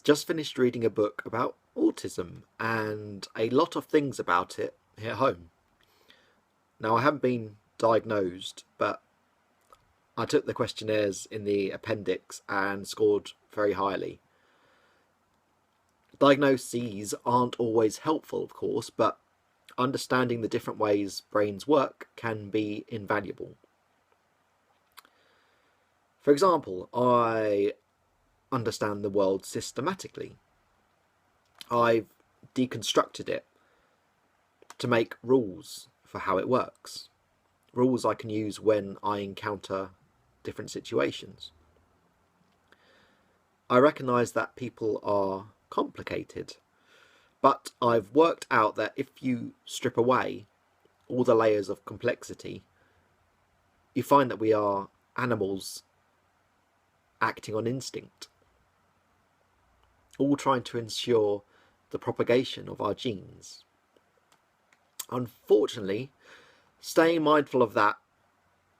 just finished reading a book about autism and a lot of things about it here at home. Now, I haven't been diagnosed, but I took the questionnaires in the appendix and scored very highly. Diagnoses aren't always helpful, of course, but understanding the different ways brains work can be invaluable. For example, I understand the world systematically. I've deconstructed it to make rules for how it works. Rules I can use when I encounter different situations. I recognise that people are complicated, but I've worked out that if you strip away all the layers of complexity, you find that we are animals acting on instinct, all trying to ensure the propagation of our genes. Unfortunately, staying mindful of that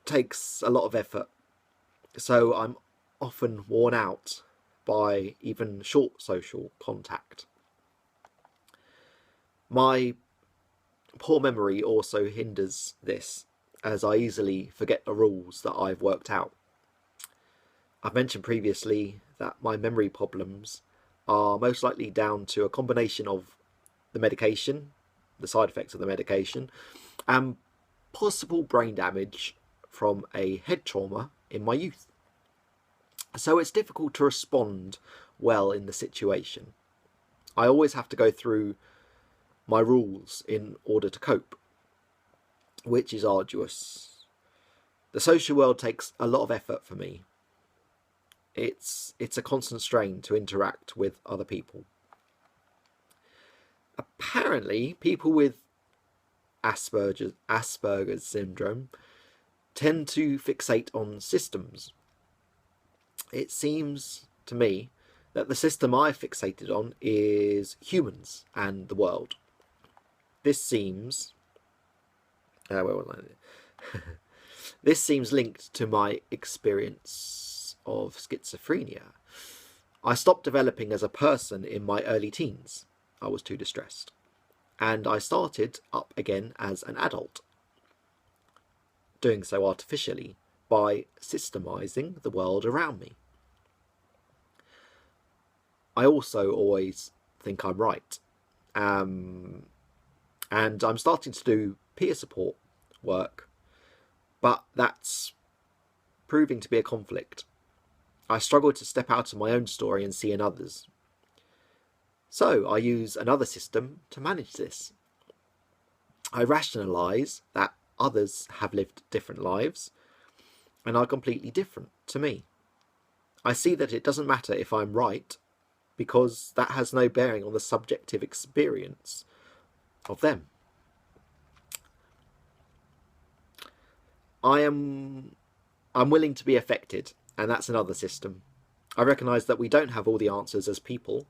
takes a lot of effort, so I'm often worn out by even short social contact. My poor memory also hinders this, as I easily forget the rules that I've worked out. I've mentioned previously that my memory problems are most likely down to a combination of the medication, the side effects of the medication, and possible brain damage from a head trauma in my youth. So it's difficult to respond well in the situation. I always have to go through my rules in order to cope, which is arduous. The social world takes a lot of effort for me. It's a constant strain to interact with other people. Apparently, people with Asperger's syndrome tend to fixate on systems. It seems to me that the system I fixated on is humans and the world. This seems this seems linked to my experience of schizophrenia. I stopped developing as a person in my early teens. I was too distressed. And I started up again as an adult, doing so artificially by systemizing the world around me. I also always think I'm right. And I'm starting to do peer support work, but that's proving to be a conflict. I struggle to step out of my own story and see in others. So I use another system to manage this. I rationalise that others have lived different lives and are completely different to me. I see that it doesn't matter if I'm right, because that has no bearing on the subjective experience of them. I'm willing to be affected, and that's another system. I recognise that we don't have all the answers as people,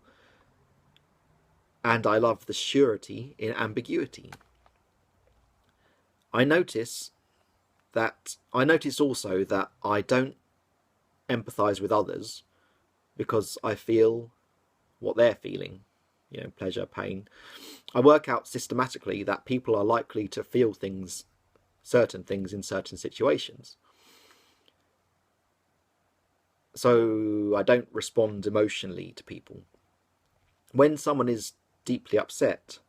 and I love the surety in ambiguity. I notice also that I don't empathise with others because I feel what they're feeling, pleasure, pain. I work out systematically that people are likely to feel certain things in certain situations. So I don't respond emotionally to people. When someone is deeply upset,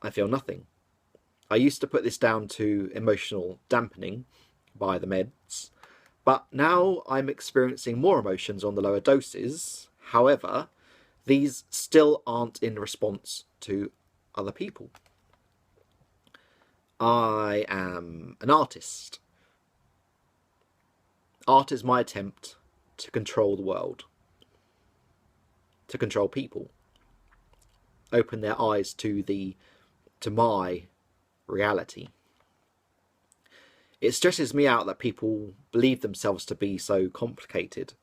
I feel nothing. I used to put this down to emotional dampening by the meds, but now I'm experiencing more emotions on the lower doses. However, these still aren't in response to other people. I am an artist. Art is my attempt to control the world, to control people, open their eyes to my reality. It stresses me out that people believe themselves to be so complicated.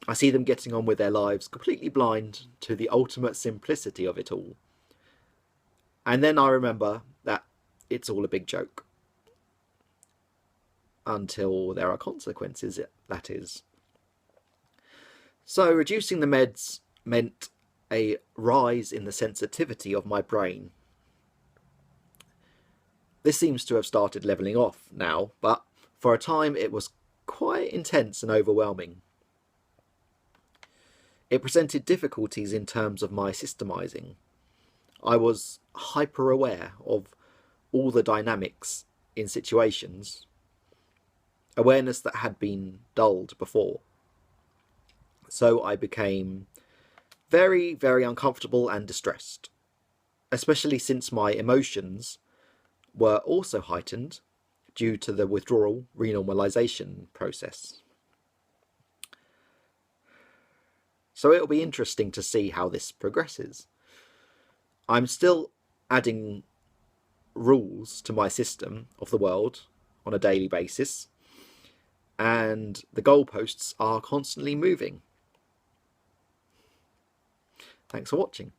I see them getting on with their lives completely blind to the ultimate simplicity of it all. And then I remember that it's all a big joke. Until there are consequences, that is. So reducing the meds meant a rise in the sensitivity of my brain. This seems to have started levelling off now, but for a time it was quite intense and overwhelming. It presented difficulties in terms of my systemizing. I was hyper aware of all the dynamics in situations, awareness that had been dulled before. So I became very, very uncomfortable and distressed, especially since my emotions were also heightened due to the withdrawal renormalization process. So it'll be interesting to see how this progresses. I'm still adding rules to my system of the world on a daily basis, and the goalposts are constantly moving. Thanks for watching.